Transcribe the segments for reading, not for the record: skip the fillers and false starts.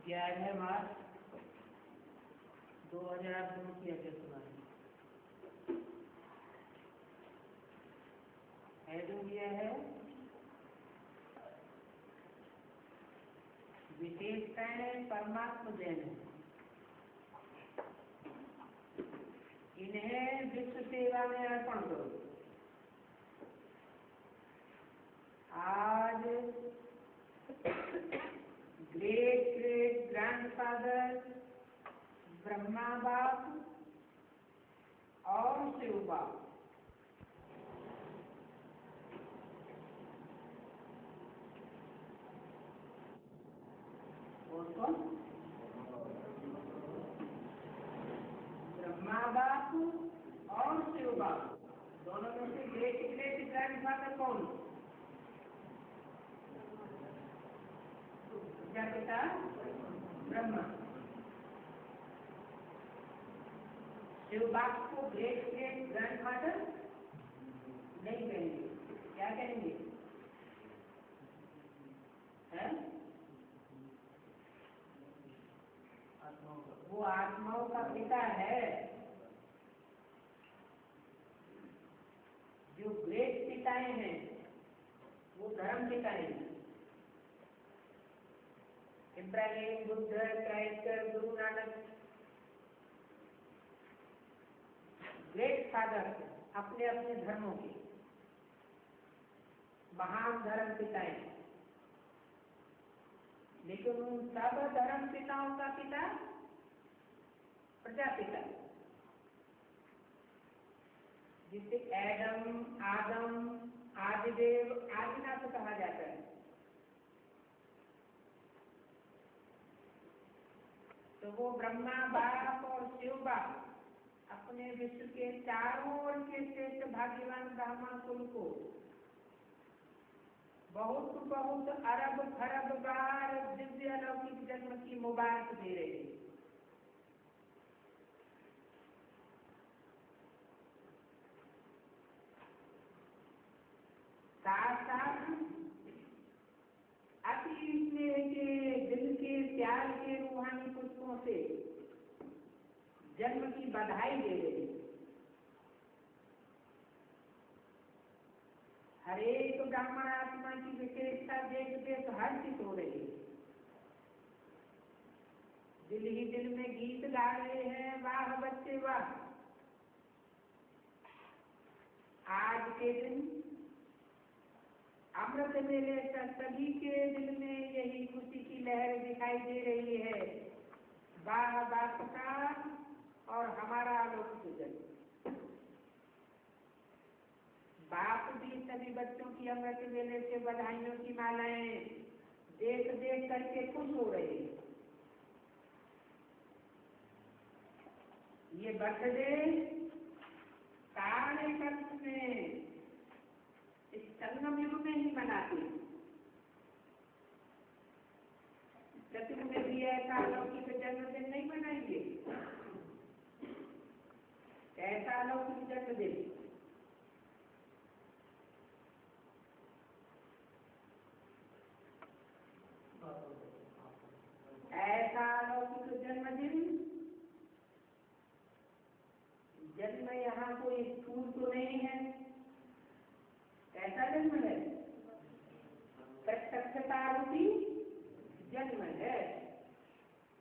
11 मार्च 2002 की अध्यक्षवाणी। हेडिंग यह है विशेषताएं परमात्मा देन है, इन्हें विश्व सेवा में अर्पण करो। आज ग्रेट ग्रेट ग्रैंडफादर ब्रह्मा बाप और शिव बाप कौन? ब्रह्मा बाप और शिव बाप, दोनों में से ग्रेट ग्रेट ग्रैंडफादर कौन? क्या पिता? ब्रह्मा। शिव बाप को ग्रेट ग्रेट ग्रैंडफादर नहीं कहेंगे, क्या कहेंगे? है? वो आत्माओं का पिता है। जो ग्रेट पिताएं हैं वो धर्म पिताएं हैं। Ibrahim, Buddha, Christ, Guru Nanak great father अपने अपने धर्मों के महान धर्म पिताएं। लेकिन उन सब धर्म पिताओं का पिता प्रजापिता, जिसे एडम, आदम, आदिदेव, आदिनाथ कहा जाता है। तो वो ब्रह्मा बाप और शिव बाप अपने विश्व के चारों ओर के श्रेष्ठ भाग्यवान ब्राह्मण कुल को बहुत बहुत अरब खरब बार दिव्य अलौकिक जन्म की मुबारक दे रहे हैं। साथ साथ अति स्नेह के दिल के प्यार के रूहानी पुष्पों से जन्म की बधाई दे रहे हैं। हर एक ब्राह्मण आत्मा की विशेषता देख देख हर्षित हो रही है। दिल ही दिल में गीत गा रहे हैं, वाह बच्चे वाह। आज के दिन अमृत मेले का सभी के दिल में यही खुशी की लहर दिखाई दे रही है। वाह बाप का और हमारा अलौकिक जन्म। बाप भी सभी बच्चों की अमृत मेले से बधाइयों की मालाएं देख देख करके खुश हो रहे हैं। ये बर्थडे काले कल्प में इस संगम युग में ही मनाते हैं। सतयुग में भी ऐसा अलौकिक जन्मदिन नहीं मनाएंगे। ऐसा अलौकिक जन्मदिन ऐसा अलौकिक जन्मदिन जन्म यहाँ कोई स्कूल तो नहीं है। ऐसा जन्म है प्रत्यक्षता रूपी जन्म है।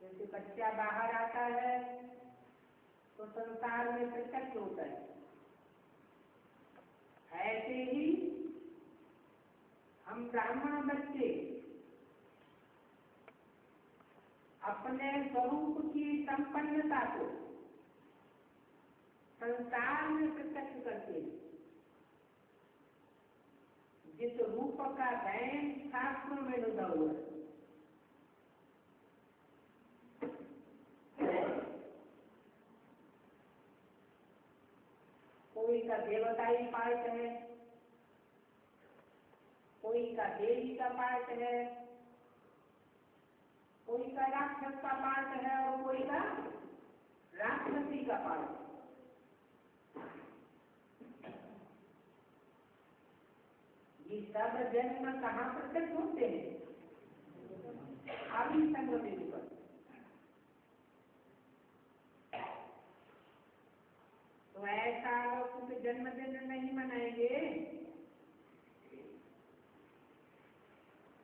जैसे बच्चा बाहर आता है तो संसार में प्रत्यक्ष होता है, ऐसे ही हम ब्राह्मण बच्चे अपने स्वरूप की संपन्नता को संसार में प्रत्यक्ष करते हैं। जिस रूप का गायन शास्त्रों में लुधा हुआ है। कोई का देवताई पार्ट है, कोई का देवी का पार्ट है, कोई का राक्षस का पार्ट है और कोई का राक्षसी का पार्ट है। ये सब जन्म कहाँ प्रकट होते हैं? आदि संगम युग पर। तो ऐसा अलौकिक जन्मदिन नहीं मनाएंगे।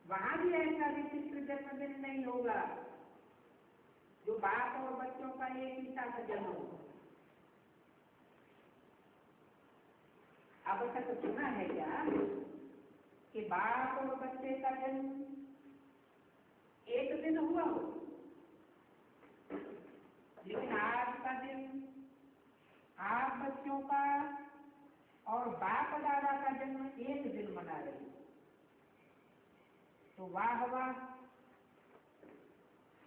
वहां भी ऐसा विचित्र जन्मदिन नहीं होगा जो बाप और बच्चों का एक ही साथ जन्म होगा। अब तक सुना है क्या कि बाप और बच्चे का जन्म एक दिन हुआ हो? लेकिन आज का दिन आप बच्चों का और बाप दादा का जन्म एक दिन मना रहे हैं। तो वाह वाह,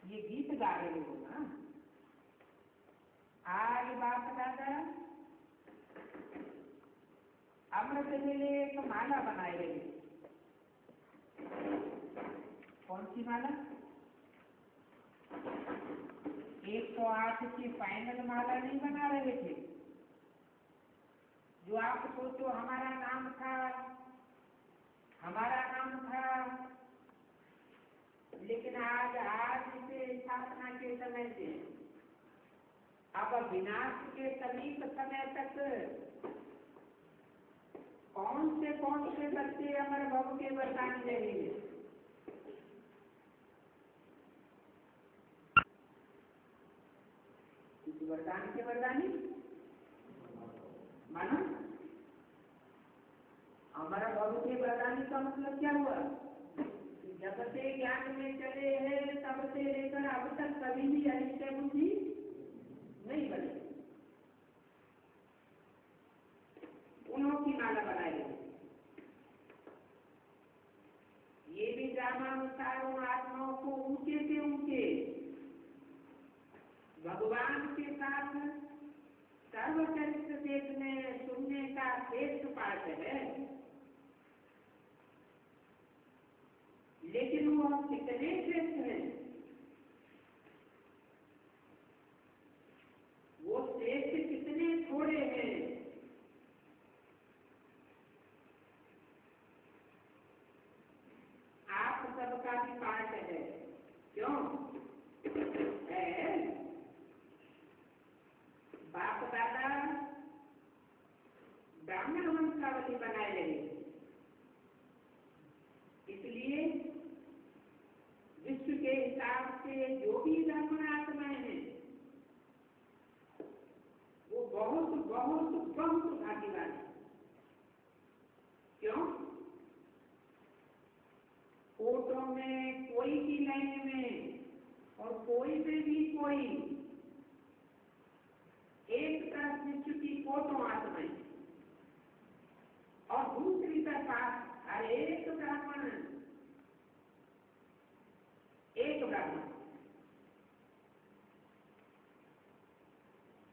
ये गीत गा रहे हो ना। आज बाप दादा अमृत मेले एक माला बनाए रहे। कौन सी माला? 108 की फाइनल माला नहीं बना रहे थे। जो आप सोचो हमारा नाम था, लेकिन आज से स्थापना के समय से अब विनाश के समीप समय तक कौन से बच्चे अमर भव के वरदानी रहेंगे? वरदान के वरदानी मानो अमर भव के वरदानी का मतलब क्या हुआ? जब से ज्ञान में चले हैं तब से लेकर अब तक कभी भी अनिष्ट बुद्धि नहीं बने, उन्हों की माला बनाए गई। ये भी ग्रामानुसार उन आत्माओं को ऊंचे से ऊंचे भगवान के साथ सर्वचरित्र देखने सुनने का श्रेष्ठ पाठ है। लेकिन वो कितने श्रेष्ठ हैं, वो श्रेष्ठ कितने थोड़े हैं। आप सबका भी पाठ है, क्यों है? बाप दादा ब्राह्मण वंशावली बनाए रहे, इसलिए विश्व के हिसाब से जो भी ब्राह्मण आत्माएं हैं वो बहुत बहुत बहुत भाग्यवान है। क्यों? कोटों में कोई भी लाइन में और कोई में भी कोई, एक तरफ विश्व की कोटों आत्माएं और दूसरी तरफ हर एक ब्राह्मण, एक ब्राह्मण।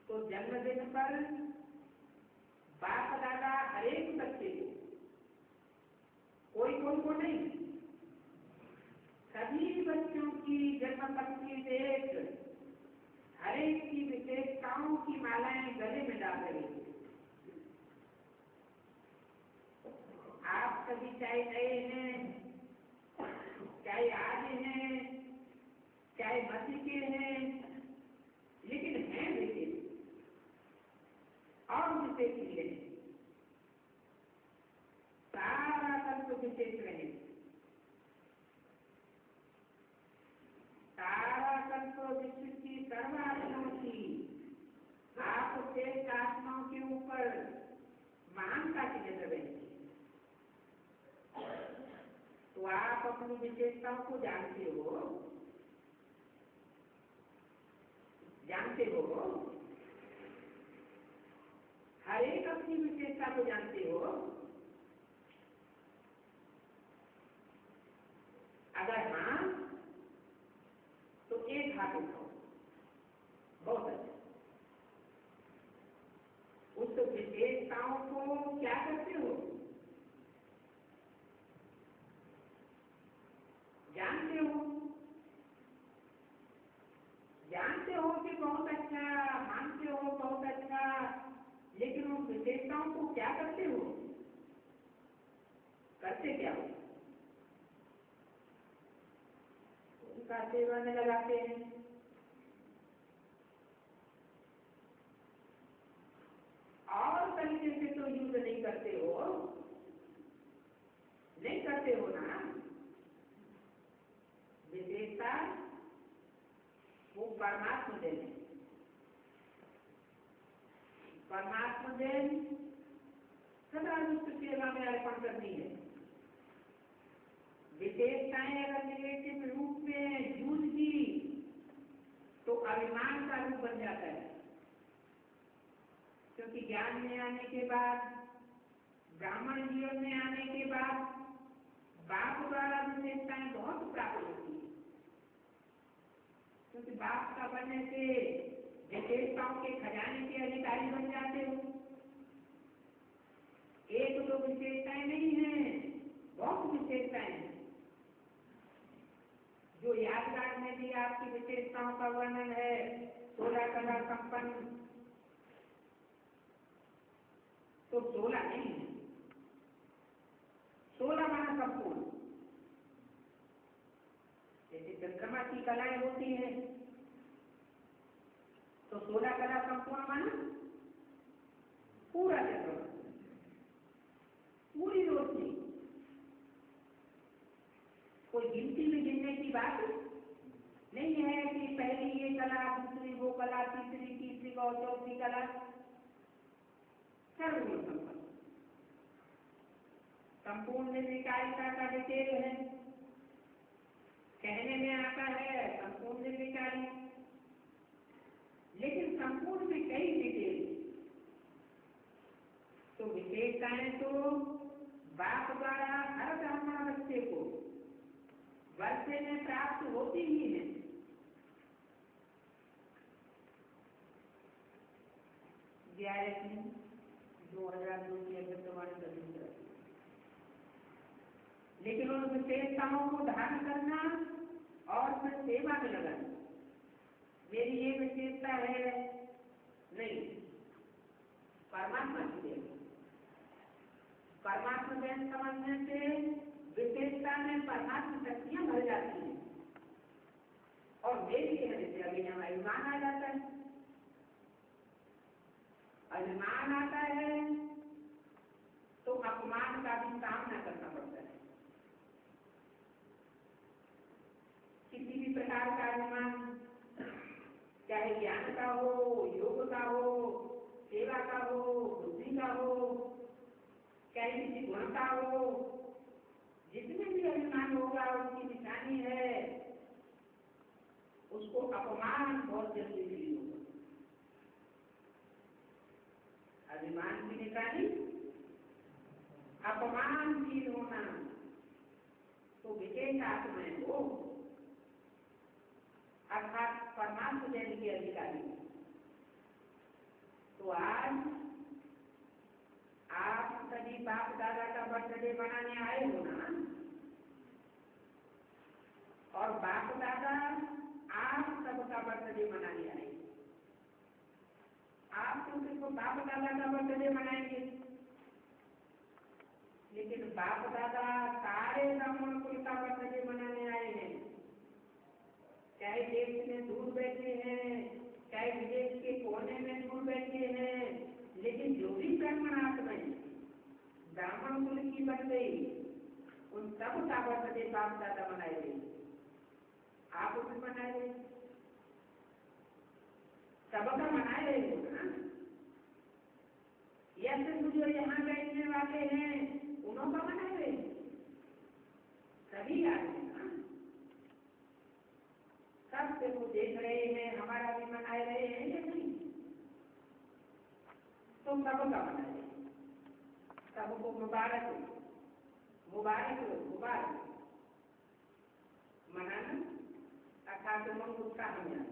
तो जन्मदिन पर बाप दादा हर एक बच्चे को, कोई को नहीं, सभी बच्चों की जन्म पत्री देख हर एक की विशेषताओं की मालाएं गले में डाल रही थी। आप कभी चाहे नए हैं, चाहे आगे हैं, चाहे मध्य के हैं, लेकिन हैं विशेष और विशेष मिले। सारा कल्प विशेष रहे, सारा कल्प विश्व की सर्वात्माओं की, आप श्रेष्ठ आत्माओं के ऊपर महानता की नजर रहेगी। तो आप अपनी विशेषताओं को जानते हो, हर एक अपनी विशेषता को जानते हो। अगर हाँ तो एक हाथ उठाओ, बहुत अच्छा। उस विशेषताओं को क्या करते हो? जानते हो कि बहुत अच्छा, मानते हो बहुत अच्छा, लेकिन उन विशेषताओं को क्या करते हो? करते क्या हो? उनका सेवा में लगाते हैं। और तरीके से तो यूज नहीं करते हो ना। विशेषता वो परमात्मा देन सदा विश्व सेवा में अर्पण करनी है। विशेषताएं अगर निगेटिव रूप में यूज की तो अभिमान का रूप बन जाता है, क्योंकि ज्ञान में आने के बाद, ब्राह्मण जीवन में आने के बाद बाप द्वारा विशेषताएं बहुत प्राप्त होती है, क्योंकि बाप का बनने से विशेषताओं के खजाने के अधिकारी बन जाते हो। एक दो विशेषताएं नहीं है, बहुत विशेषताएं हैं। जो यादगार में भी आपकी विशेषताओं का वर्णन है, 16 कला संपन्न, तो 16 नहीं है, 16 माना संपूर्ण। जैसे चंद्रमा की कलाएं होती हैं तो 16 कला संपूर्ण माना पूरा चंद्रमा, पूरी रोशनी। कोई गिनती में गिनने की बात नहीं है कि पहली ये कला, दूसरी वो कला, तीसरी तीसरी और चौथी कला, सर्वगुण संपन्न। संपूर्ण निर्विकारिता का डिटेल है, कहने में आता है संपूर्ण निर्विकारी, लेकिन संपूर्ण में कई डिटेल। तो विशेषताएं तो बाप द्वारा हर ब्राह्मण बच्चे को वर्षे में प्राप्त होती ही है। 11/2002 की अभ्यर्थवाणी का दूसरा, लेकिन उन विशेषताओं को धारण करना और फिर सेवा में लगाना। मेरी ये विशेषता है नहीं, परमात्मा की देन। परमात्मा देन समझने से विशेषता में परमात्मा शक्तियां भर जाती हैं और मेरी है अभिनव अभिमान आ जाता है। अभिमान आता है तो अपमान का भी सामना करना पड़ता है। किसी भी प्रकार का अभिमान, चाहे ज्ञान का हो, योग का हो, सेवा का हो, बुद्धि का हो, चाहे किसी गुण का हो, जितने भी अभिमान होगा उसकी निशानी है, उसको अपमान बहुत जल्दी फील होगा। अभिमान की निशानी अपमान फील होना। तो विशेष आत्माएं हो अर्थात परमात्मा जैन के अधिकारी। तो आज आप सभी बाप दादा का बर्थडे मनाने आए हो ना, और बाप दादा आप सबका बर्थडे मनाने आए। आप तो सिर्फ बाप दादा का बर्थडे मनाएंगे, लेकिन बाप दादा सारे ब्राह्मण कुल का बर्थडे मनाने आए हैं। चाहे देश में दूर बैठे हैं, चाहे विदेश के कोने में दूर बैठे हैं, लेकिन जो भी ब्राह्मण आत्माएं ब्राह्मण कुल की बन गई, उन सब का बर्थडे बाप दादा मनाए गए। आप भी मनाए गए, सबका मनाए गए हो ना। या सिर्फ जो यहाँ बैठने वाले हैं उन्हों का मनाए गए, सभी आदमी ना, सब से वो देख रहे हैं, हमारा भी मनाए रहे हैं या नहीं। तो सबका मनाए, सबको मुबारक मुबारक मुबारक। मनाना अर्थात उमंग उत्साह में,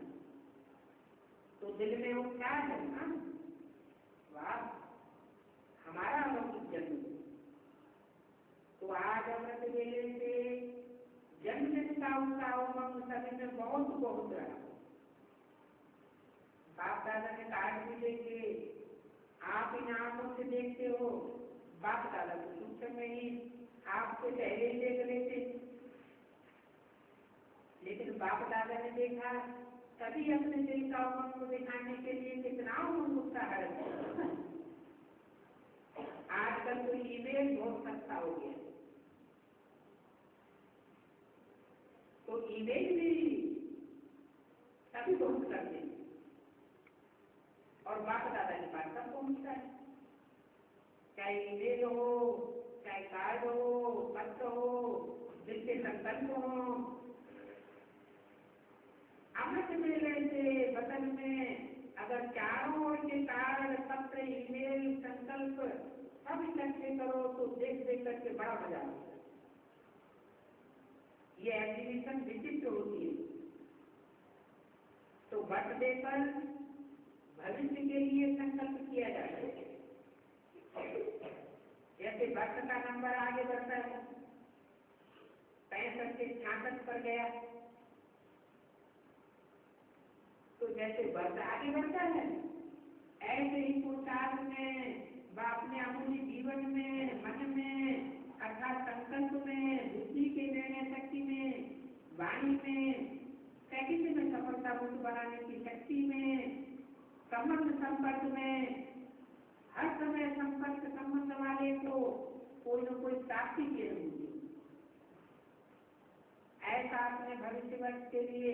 तो दिल में उत्साह है ना, वाह हमारा अलौकिक जन्म। तो आज अमृत वेले से जन्मदिन का उत्साह उमंग सभी में बहुत बहुत रहा। बाप दादा के कार्ड भी देंगे, आप इन आंखों से देखते हो, बाप दादा को सूक्ष्म में ही आपसे पहले ही देख लेते, लेकिन बाप दादा ने देखा तभी अपने दिल का उमंग को दिखाने के लिए कितना उमंग उत्साह रखते। आजकल तो ईमेल बहुत सस्ता हो गया, तो ईमेल भी सभी बहुत करते हैं और बाप दादा के पास सब पहुंचता है। चाहे ईमेल हो, चाहे कार्ड हो, पत्र हो, दिल के संकल्प हो। अमृत मेले से बदल में अगर चारों ओर के कार्ड, पत्र, ईमेल, संकल्प सब इकट्ठे करो तो देख देख करके बड़ा मजा आता है। ये एग्जीबिशन विचित्र होती है। तो बर्थडे पर भविष्य के लिए संकल्प किया जाता है। जैसे बर्थ का नंबर आगे बढ़ता है, 65 से 66 पर गया, तो जैसे बढ़ता आगे बढ़ता है, ऐसे ही पुरुषार्थ में व अपने अमूल्य जीवन में, मन में अर्थात संकल्प में, बुद्धि के निर्णय शक्ति में, वाणी में, प्रकृति में सफलता मुक्त बनाने की शक्ति में, संबंध संपर्क में, हर समय संपर्क संबंध वाले को कोई न कोई प्राप्ति की अनुभूति, ऐसा अपने भविष्य वर्ष के लिए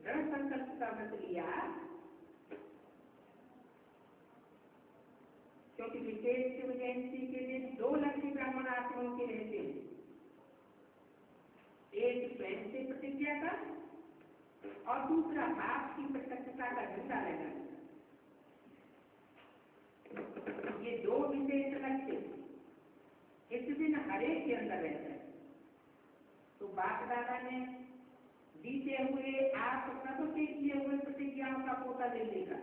दृढ़ संकल्प का व्रत लिया। क्योंकि विशेष शिव जयंती के लिए 2 लक्ष्य ब्राह्मण आश्रमों के रहते हैं, एक स्वयं से प्रतिज्ञा का और दूसरा बाप की प्रत्यक्षता का झंडा रहना। ये 2 विशेष लक्ष्य इस दिन हरेक के अंदर रहता है। तो बाप दादा ने बीते हुए आप सबसे किए हुए प्रतिज्ञाओं का पोता देने का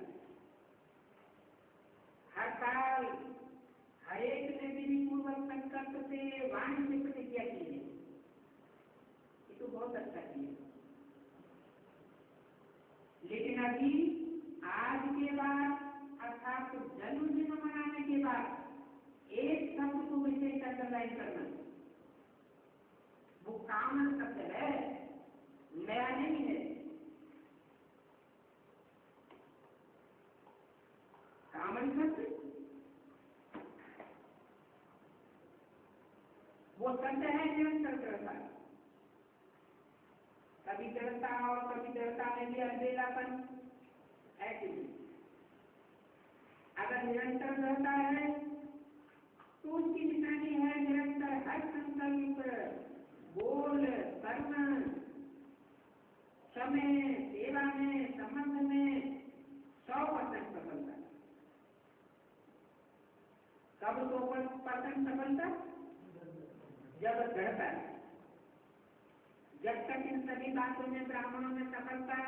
हर साल हरेक ने विधि पूर्वक संकल्प से वाणी से प्रतिज्ञा की है। ये तो बहुत अच्छा किया, लेकिन अभी आज के बाद अर्थात जन्मदिन मनाने के बाद एक शब्द को विशेष अंडरलाइन करना, वो कामन शब्द है, नया नहीं है। कामन शब्द वो शब्द है निरंतर दृढ़ता, कभी दृढ़ता और कभी दृढ़ता में भी अकेलापन, ऐसे ही अगर निरंतर दृढ़ता है तो उसकी निशानी है निरंतर हर संकल्प, बोल, कर्म, समय, सेवा में, संबंध में 100% सफलता। कब 100% सफलता? जब दृढ़ता है। जब तक इन सभी बातों में ब्राह्मणों में सफलता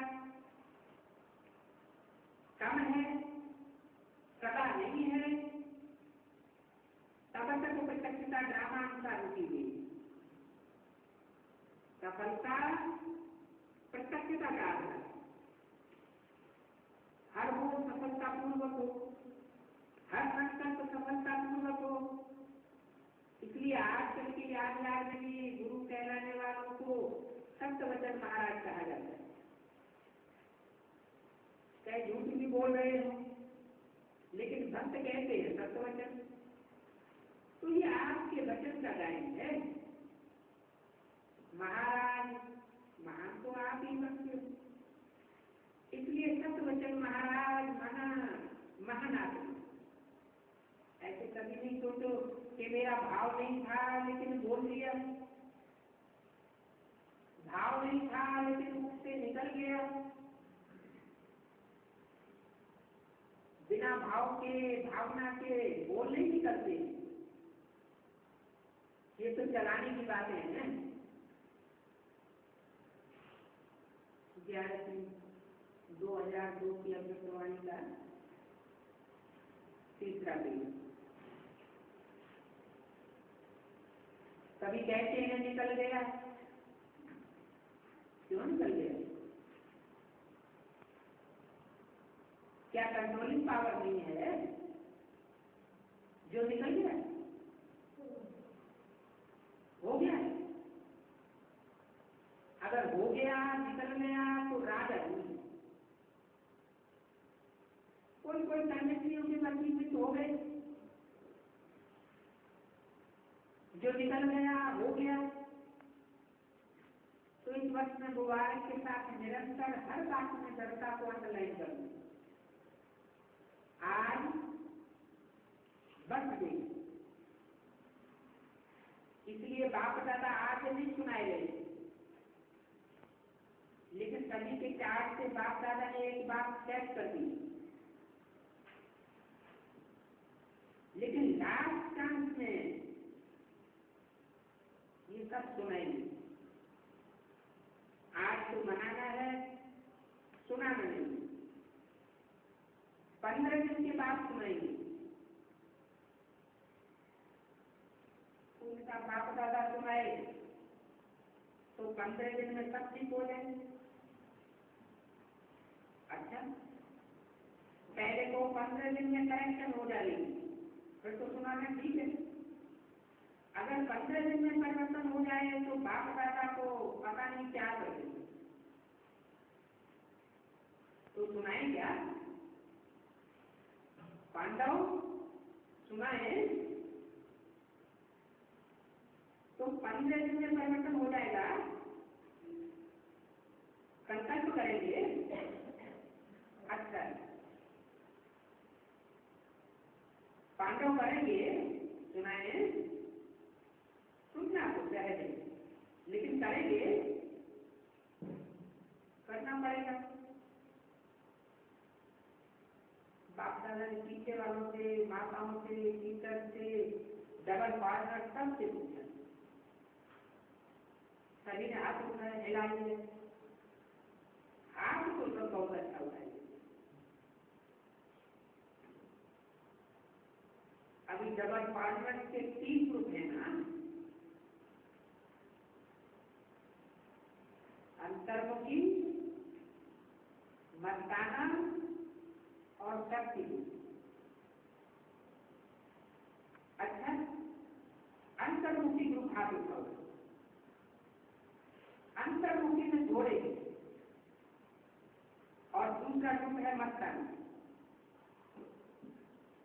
कम है, सदा नहीं है, तब तक प्रत्यक्षता ड्रामा अनुसार होती हुई। सफलता प्रत्यक्षता का आधार, हर वो सफलता पूर्वक हो, हर संकल्प सफलता पूर्वक हो। इसलिए आजकल की यादगारी गुरु कहलाने वालों को सत्यवचन महाराज कहा जाता है। चाहे झूठ भी बोल रहे हो, लेकिन भक्त कहते हैं सत्यवचन, तो ये आपके वचन का गायन है। महाराज महान तो आप ही बनते हो, इसलिए सत्यवचन महाराज महान आत्मा। ऐसे कभी नहीं सोचो कि मेरा भाव नहीं था लेकिन बोल दिया, भाव नहीं था लेकिन मुख से निकल गया। बिना भाव के, भावना के बोल नहीं निकलते। ये तो चलाने की बातें हैं। 2002 की अमृतवाणी का 3रा पेज। कभी कहते हैं निकल गया, क्यों निकल गया? क्या कंट्रोलिंग पावर नहीं है जो निकल गया? हो गया। अगर हो गया, निकल गया तो राजा नहीं। कोई सन्यासियों के बंदी हो गए, जो निकल गया हो गया। तो इस वक्त में मुबारक के साथ निरंतर हर बात में दृढ़ता को अंडरलाइन करूं। आज बच गई, इसलिए बाप दादा आज नहीं सुनाए गए, लेकिन सभी के चार्ट से बाप दादा ने एक बात सेट कर दी। लेकिन लास्ट चांस में ये सब सुनाएंगे। आज तो मनाना है, सुनाना नहीं। 15 दिन के बाद सुनाएंगे। उनका बाप दादा सुनाए तो 15 दिन में सब ठीक हो जाए। अच्छा, पहले को 15 दिन में करेक्शन हो जाएगी, फिर तो सुनाना ठीक है। अगर 15 दिन में परिवर्तन हो जाए तो बाप दादा को पता नहीं क्या कर देंगे, तो सुनाए क्या? पांडव सुनाए तो 15 दिन में परिवर्तन हो जाएगा, संकल्प करेंगे। अच्छा, पांडव करेंगे, सुनाए, सुनना तो सहज है, लेकिन करेंगे, करना पड़ेगा। बाप दादा ने पीछे वालों से, माताओं से, टीचर से, डबल पार्टनर सबसे पूछा, सभी ने हाथ उठाया, हिला दिए, हाथ तो सब बहुत अच्छा उठाए। अभी डबल पार्टनर के 3 ग्रुप है ना, अंतर्मुखी, मस्ताना और शक्ति। अच्छा, अंतर्मुखी ग्रुप हाथ उठाओ। अंतर्मुखी में जोड़ेंगे और दूसरा ग्रुप है मस्ताना।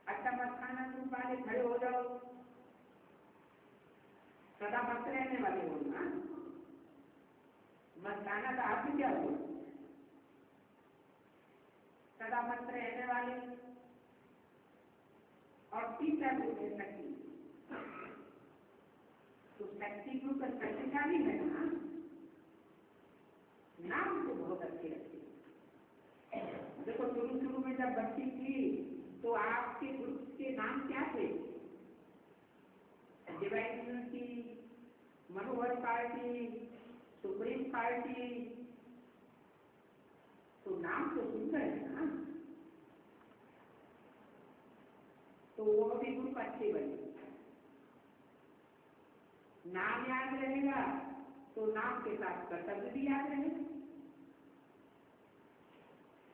अच्छा, मस्ताना ग्रुप वाले खड़े हो जाओ, सदा मस्त रहने वाले हो ना। मस्ताना का अर्थ क्या हो? सदा मस्त रहने वाले। और तीसरा ग्रुप है शक्ति। तो शक्ति ग्रुप का शक्तिशाली है ना, नाम तो बहुत अच्छे लगते हैं। देखो, शुरू में जब बच्ची थी तो आपके ग्रुप के नाम क्या थे? डिवाइन यूनिटी, मनोहर पार्टी, सुप्रीम पार्टी। तो नाम तो सुंदर है ना, तो वो भी ग्रुप अच्छे बने। नाम याद रहेगा तो नाम के साथ कर्तव्य भी याद रहेगा।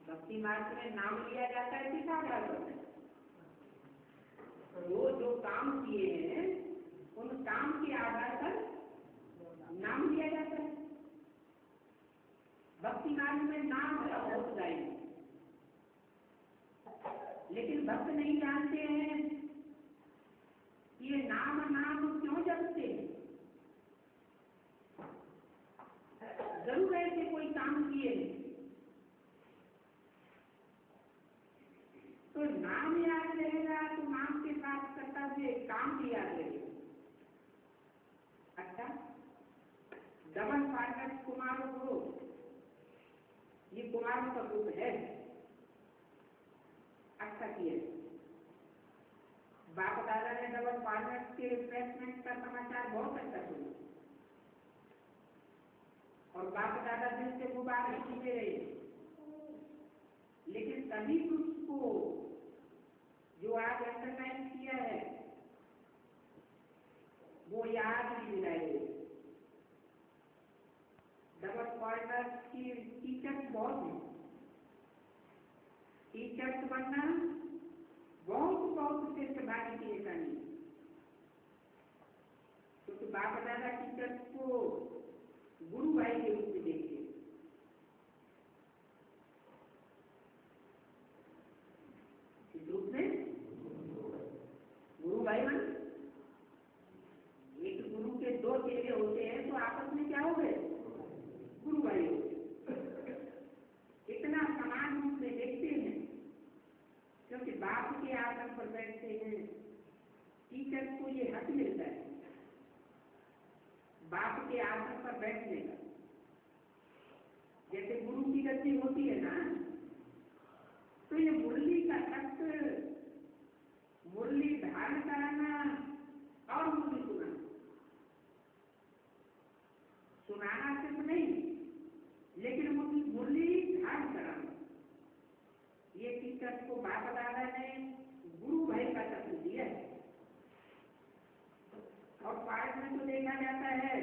भक्ति मार्ग में नाम लिया जाता है किस आधार पर? जो काम किए हैं उन काम के आधार पर नाम लिया जाता है। भक्ति मार्ग में नाम बहुत जाएंगे, लेकिन भक्त नहीं जानते हैं ये नाम क्यों जपते हैं। जरूर ऐसे कोई काम किए हैं तो नाम याद रहेगा, तो नाम के साथ कर्तव्य काम भी याद रहेगा। अच्छा, डबल पार्टनर कुमारों को, ये कुमारों का ग्रुप है। अच्छा किया, बाप दादा ने डबल पार्टनर के रिफ्रेशमेंट का समाचार बहुत अच्छा सुना और बाप दादा दिल से मुबारक देते रहे। लेकिन सभी ग्रुप को जो आज अंडरलाइन किया है वो याद नहीं दिलाए। डबल पार्टनर की टीचर्स बहुत है, टीचर्स बनना बहुत श्रेष्ठ भाग्य की निशानी है। क्योंकि बाप दादा टीचर्स को गुरु भाई के रूप में देखते हैं। इस रूप में गुरु भाई मन, एक गुरु के 2 चेले होते हैं तो आपस में क्या हो गए? गुरु भाई हो गए। इतना समान रूप में देखते हैं क्योंकि बाप के आसन पर बैठते हैं। टीचर को ये हक मिलता है बाप के आसन पर बैठने का। जैसे गुरु की गति होती है ना, तो ये मुरली का तख्त, मुरली धारण कराना और मुरली सुनाना सिर्फ नहीं, लेकिन मुरली धारण कराना, ये टीचर को बाप दादा ने गुरु भाई का तत्व दिया है। और पार्ट में तो देखा जाता है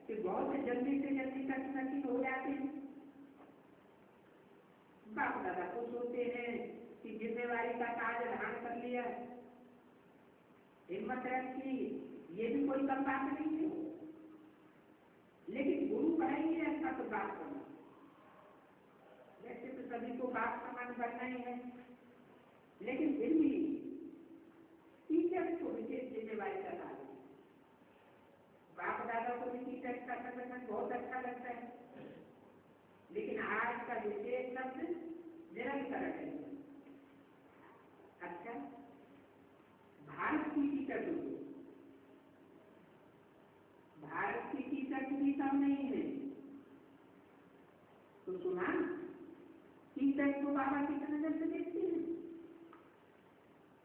कि बहुत जल्दी से जल्दी तक नसीब हो जाते हैं। बाप दादा खुश होते हैं कि जिम्मेवारी जिम्मेवारी का ताज धारण कर लिया, हिम्मत रखी, ये भी कोई कम बात नहीं है। लेकिन गुरु कहेंगे अच्छा तो बात करना, वैसे तो सभी को बात समान करना ही है, लेकिन फिर भी टीचर को विशेष जिम्मेवारी का ताज। बाप दादा को भी टीचर का संगठन बहुत अच्छा लगता है, लेकिन आज का विशेष शब्द निरंतर है। अच्छा, भारत की टीचर तो भारत की टीचर भी कम नहीं है। तो सुना, टीचर को बाबा कितने नजर से देखते हैं।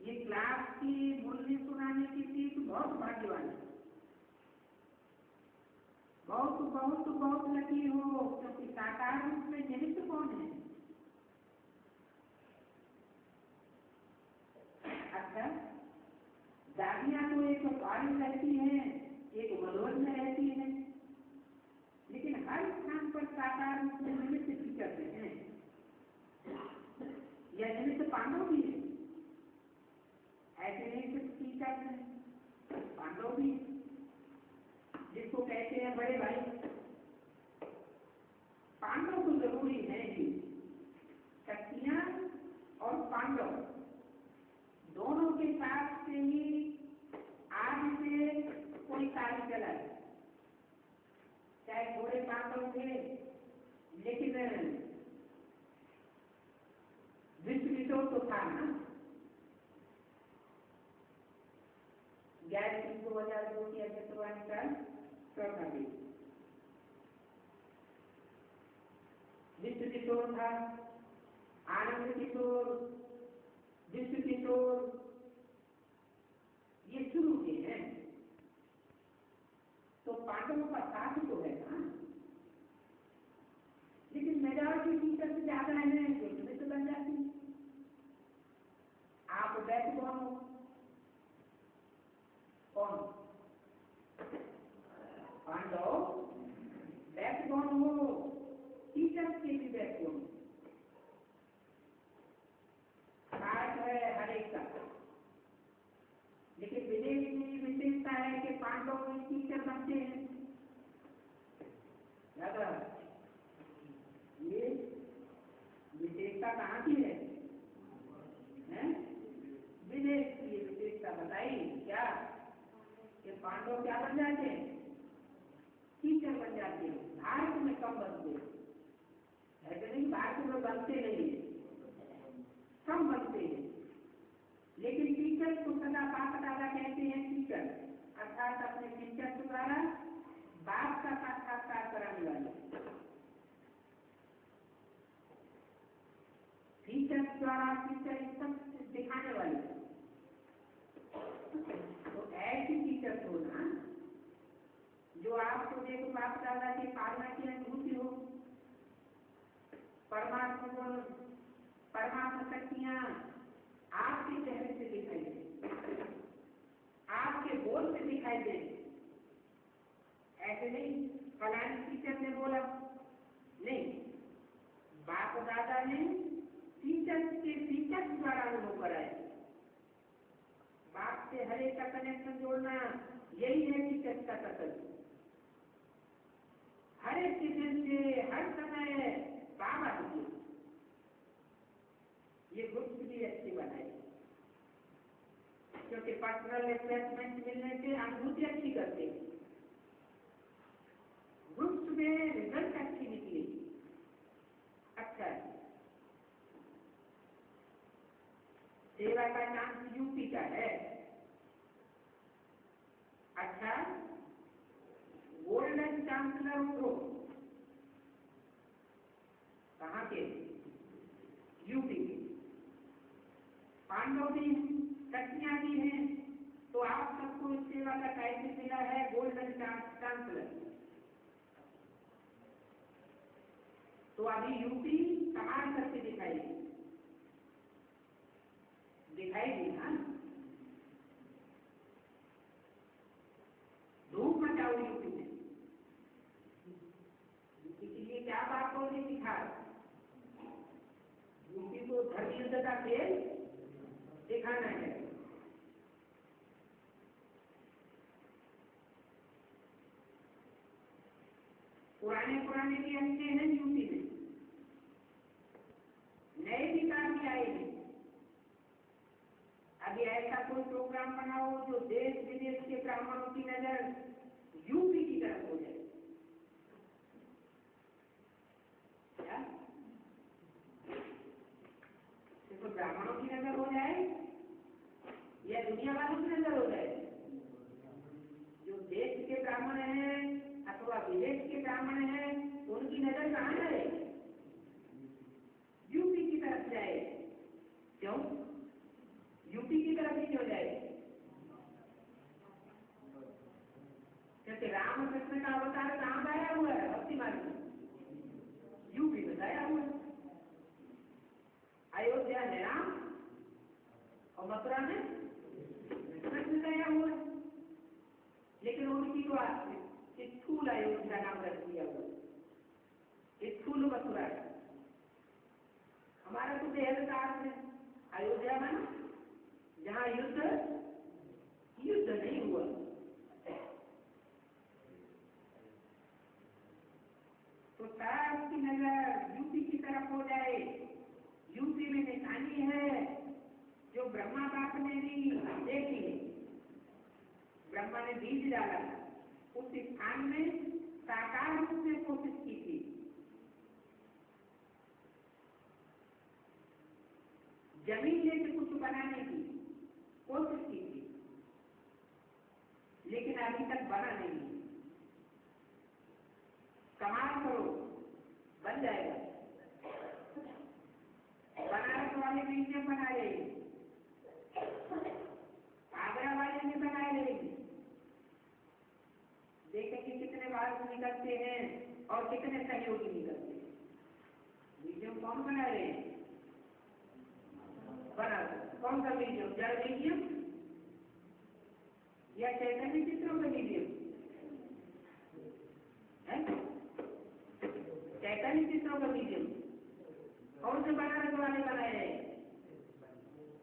ये क्लास की बोलने सुनाने की सीख बहुत भाग्यवान है, बहुत बहुत बहुत लकी हो, क्योंकि साकार रूप में निमित्त कौन है। अच्छा, दादियां तो एक पारी रहती हैं, एक मनोज में रहती है, लेकिन हर स्थान पर साकार रूप में निमित्त टीचर हैं, या निमित्त पांडव भी है। ऐसे नहीं सिर्फ टीचर हैं, पांडव भी, जिसको कहते हैं बड़े भाई। पांडव तो जरूरी है ही, शक्तियां और पांडव दोनों के साथ से ही आज से कोई कार्य चला है। चाहे थोड़े पांडव थे, लेकिन विश्व किशोर तो था ना। 11/3/2002 की अध्यक्षवाणी का चौथा दिन विश्व किशोर था, आनंद किशोर, विश्व किशोर, ये शुरू के हैं। तो पांडवों का साथ तो है ना, लेकिन मेजॉरिटी टीचर से ज्यादा है जो निमित्त बन जाती है। आप बैकबोन हो, कौन पांडव बैकबोन हो, टीचर के भी बैकबोन पार्ट है हर एक का। लेकिन विदेश में विशेषता है कि पांडव में टीचर बनते हैं। दादा, ये विशेषता कहाँ की है? विदेश की ये विशेषता बताई क्या कि पांडव क्या बन जाते हैं? टीचर बन जाते हैं। भारत में कम बनते हैं, ऐसे नहीं भारत में बनते नहीं, कम बनते हैं। लेकिन टीचर को सदा बाप दादा कहते हैं टीचर, अर्थात अपने टीचर द्वारा बाप का साक्षात्कार कराने वाले, टीचर द्वारा टीचर सब दिखाने वाले। तो ऐसी टीचर हो ना जो आपको देखो बाप दादा की पालना की अनुभूति हो, परमात्मा गुण, परमात्मा शक्तियां आपके चेहरे से दिखाई दे, आपके बोल से दिखाई दे। ऐसे नहीं फलानी टीचर ने बोला, नहीं, बाप दादा ने टीचर के टीचर द्वारा अनुभव कराए। बाप से हर एक का कनेक्शन जोड़ना, यही है टीचर का कर्तव्य। हर एक किस्म से हर समय बाबा दीजिए, ये ग्रुप भी अच्छी बनाई, क्योंकि पर्सनल रिफ्रेशमेंट मिलने से अनुभूति अच्छी करते हैं। ग्रुप में रिजल्ट अच्छी निकली। अच्छा, सेवा का चांस यूपी का है। अच्छा, गोल्डन चांसलर हो कहाँ के? यूपी के। पांडव भी हैं, शक्तियां भी हैं, तो आप सबको इस सेवा का टाइटल मिला है गोल्डन चांसलर। तो अभी यूपी कमाल करके दिखाएगी ना, धूप मचाओ यूपी में। इसलिए क्या बात होगी सिखा, यूपी को धर्म युद्ध का खेल दिखाना है। पुराने भी अच्छे हैं यूपी में, नए भी काफी आए हैं। अभी ऐसा कोई प्रोग्राम बनाओ जो देश विदेश के ब्राह्मणों की नजर यूपी की तरफ हो जाए। क्या सिर्फ ब्राह्मणों की नजर हो जाए या दुनिया वालों की नजर हो जाए? जो देश के ब्राह्मण हैं अथवा विदेश के ब्राह्मण हैं उनकी नजर कहाँ जाए? यूपी की तरफ जाए। क्यों यूपी की तरफ ही क्यों जाए? क्योंकि रामकृष्ण का अवतार कहाँ गाया हुआ है? भक्ति मार्ग में, यूपी में गाया हुआ है। अयोध्या में राम और मथुरा में कृष्ण गाया हुआ है। लेकिन उनकी तो स्थूल अयोध्या नाम रख दिया हुआ है, स्थूल मथुरा है। हमारा तो बेहद का अर्थ है अयोध्या में जहाँ युद्ध नहीं हुआ। तो सबकी नजर यूपी की तरफ हो जाए। यूपी में निशानी है जो ब्रह्मा बाप ने भी देखी, ब्रह्मा ने बीज डाला था, उस स्थान में साकार रूप में कोशिश की थी। जमीन लेके कुछ बनाने की कोशिश की थी, लेकिन अभी तक बना नहीं। कमाल करो बन जाएगा। बनारस वाले म्यूजियम बना रहे, आगरा वाले भी बना रहे। देखेंगे कितने भारत निकलते हैं और कितने सहयोगी निकलते हैं। म्यूजियम कौन बना रहे हैं? बनारस। कौन सा म्यूजियम? जड़ म्यूजियम या चैतन्य चित्रों का म्यूजियम? चैतन्य चित्रों का म्यूजियम कौन से बनारस वाले बनाए हैं?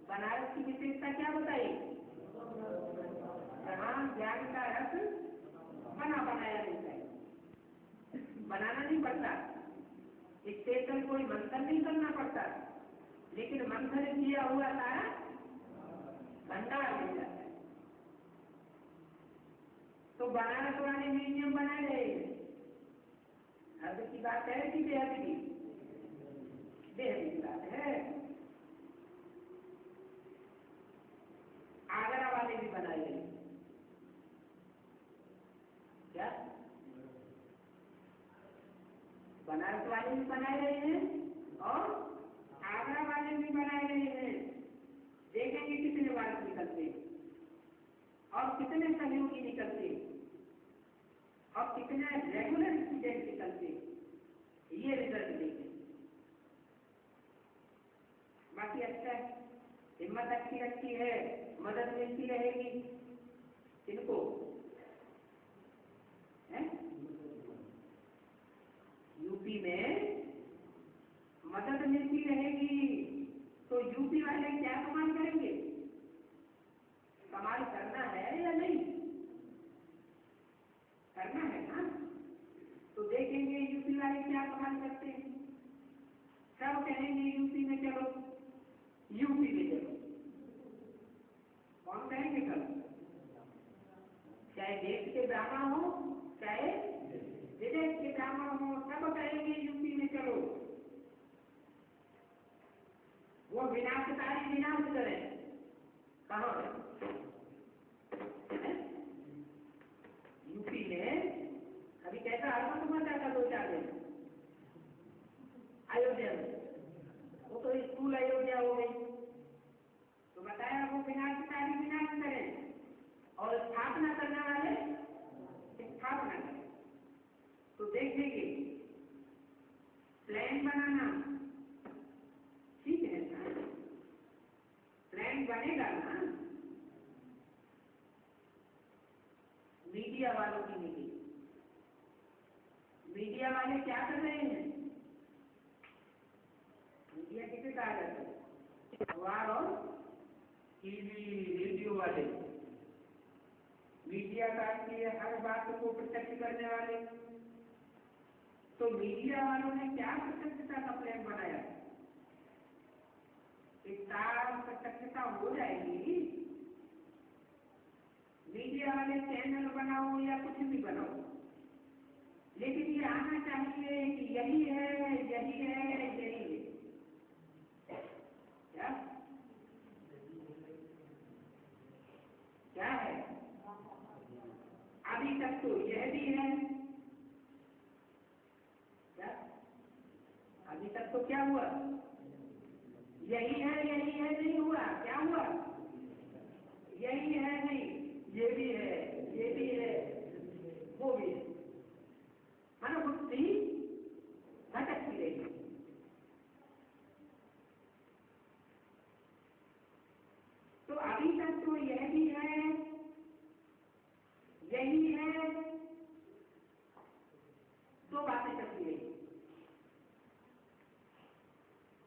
बनारस की विशेषता क्या बताई? जहाँ ज्ञान का रस बनाया नहीं चाहिए, बनाना नहीं पड़ता, स्पेशल कोई मंथन नहीं करना पड़ता, लेकिन मंथन किया हुआ सारा भंडार मिल जाता है। तो बनारस वाले म्यूजियम बना रहे हैं। हद की बात है कि बेहद की? बेहद की बात है। आगरा वाले भी बनाए गए। क्या बनारस वाले भी बनाए रहे हैं और आगरा वाले भी बनाए रहे हैं। देखेंगे कितने बार निकलते और कितने सहयोगी निकलते और कितने रेगुलर स्टूडेंट निकलते, ये रिजल्ट देखें। बाकी अच्छा है, हिम्मत अच्छी रखी है, मदद मिलती रहेगी। इनको यूपी में मदद मिलती रहेगी। तो यूपी वाले क्या कमाल करेंगे? कमाल करना है या नहीं? करना है ना। तो देखेंगे यूपी वाले क्या कमाल करते हैं। सब कहेंगे यूपी में चलो, यूपी में चलो। कौन कहेंगे? सब, चाहे देश के ब्राह्मण हो चाहे विदेश के ब्राह्मण हो, सब कहेंगे यूपी में चलो। वो विनाशकारी विनाश करें। कहाँ? यूपी में अभी कैसा हरकत मचा था 2-4 दिन अयोध्या में, वो तो स्कूल अयोध्या हो गई। तो बताया वो विनाशकारी विनाश करें और स्थापना करने वाले स्थापना करें। तो देखेंगे प्लान बनाना ठीक है ना, प्लान बनेगा ना। मीडिया वालों की मीटिंग, मीडिया वाले क्या कर रहे हैं? मीडिया किसे कहा जाता है? अखबार और टीवी रेडियो वाले, मीडिया काट के हर बात को प्रत्यक्ष करने वाले। तो मीडिया वालों ने क्या प्रत्यक्षता का प्लान बनाया? साफ प्रत्यक्षता हो जाएगी। मीडिया वाले चैनल बनाओ या कुछ भी बनाओ, लेकिन ये आना चाहिए कि यही है, यही है, यही है। क्या क्या है? अभी तक तो यह भी है। क्या अभी तक तो क्या हुआ? यही है, यही है, नहीं हुआ। क्या हुआ? यही है, नहीं, ये भी है, ये भी है, वो भी है। मानो बुद्धि भटकती रहेगी। तो अभी तक तो यह भी है, यही है, तो बातें करती रहेगी।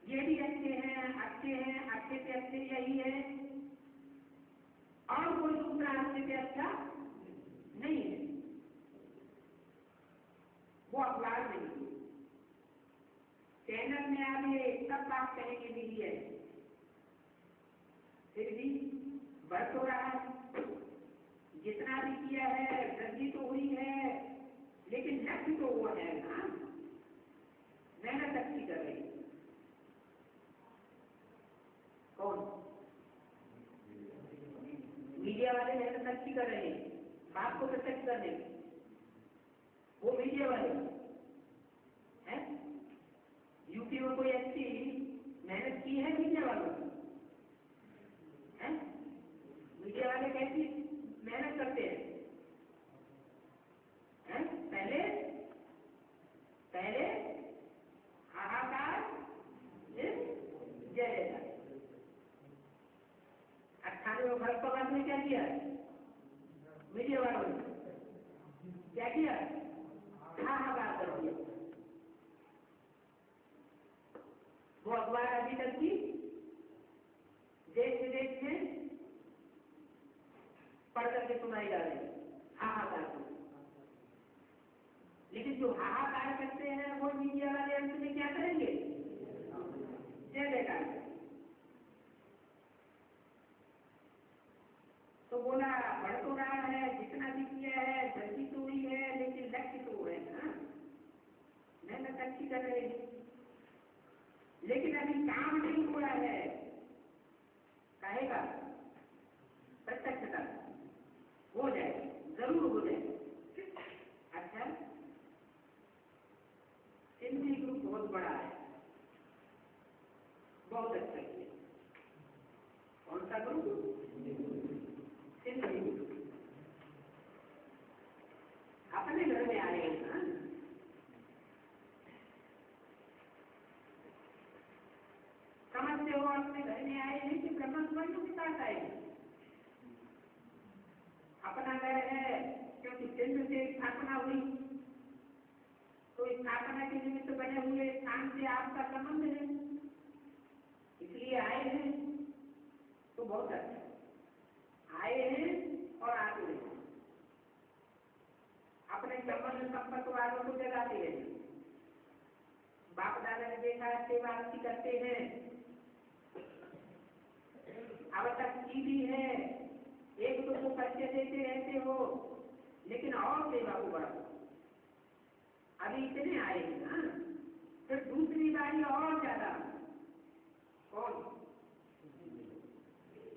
ये भी अच्छे हैं, अच्छे हैं, अच्छे से अच्छे यही है, और कोई दूसरा अच्छे से अच्छा नहीं है। वो अखबार नहीं है, चैनल में आगे सब बात कहेंगे मीडिया, फिर भी बढ़ तो रहा है। जितना भी किया है वृद्धि तो हुई है, लेकिन लक्ष्य तो वो है ना, मेहनत अच्छी कर रही। कौन? मीडिया वाले मेहनत अच्छी कर रहे हैं बात को प्रत्यक्ष करने में। वो मीडिया वाले हैं। यूपी में कोई अच्छी मेहनत की है मीडिया वालों ने? मीडिया वाले कैसी मेहनत करते हैं? पहले पहले हाहाकार जय जयकार। 98 भारत पर ने क्या किया? मीडिया वालों ने क्या किया? हाहाकार कर दिया। वो अखबार अभी तक की देश विदेश में पढ़ करके सुनाई जा रही है, हाहाकार को। लेकिन जो हाहाकार करते हैं वो मीडिया वाले अंत में क्या करेंगे? जय जयकार। तो बोला बढ़ तो रहा है, जितना भी किया है वृद्धि तो हुई है, लेकिन लक्ष्य तो है ना, मेहनत अच्छी कर रहे हैं, लेकिन अभी काम नहीं हुआ है। कहेगा प्रत्यक्षता हो जाए, जरूर हो जाए। अच्छा, सिंधी ग्रुप बहुत बड़ा है, बहुत अच्छा किया। कौन सा ग्रुप? सिंधी ग्रुप। अपने घर में आए हैं ना, समझते हो? अपने घर में आए हैं कि ब्रह्म स्वर्ण के पास आए? अपना घर है, क्योंकि सिंध से स्थापना हुई, तो स्थापना के निमित्त बने हुए स्थान से आपका संबंध है, इसलिए आए हैं। तो बहुत अच्छा, आए हैं और आते हैं। अपने संबंध संपर्क वालों को जगाते हैं। बाप दादा ने देखा सेवा अच्छी करते हैं, अब तक की भी है, एक दो को परिचय देते रहते हो, लेकिन और सेवा को बढ़ाओ। अभी इतने आए हैं ना, फिर दूसरी बारी और ज्यादा। कौन?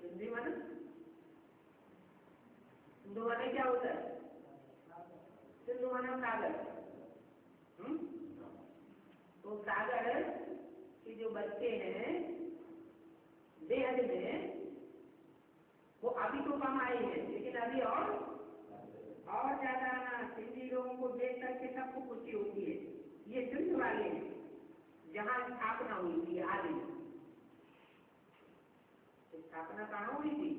हिंदी माना सिंधु माना क्या होता है? सिंधु माना सागर। तो सागर के जो बच्चे हैं बेहद में, वो अभी तो कम आए हैं, लेकिन अभी और ज्यादा सिंधी लोगों को देख करके सबको खुशी होती है। ये सिंध वाले हैं, जहाँ स्थापना हुई थी आदि। स्थापना कहाँ हुई थी?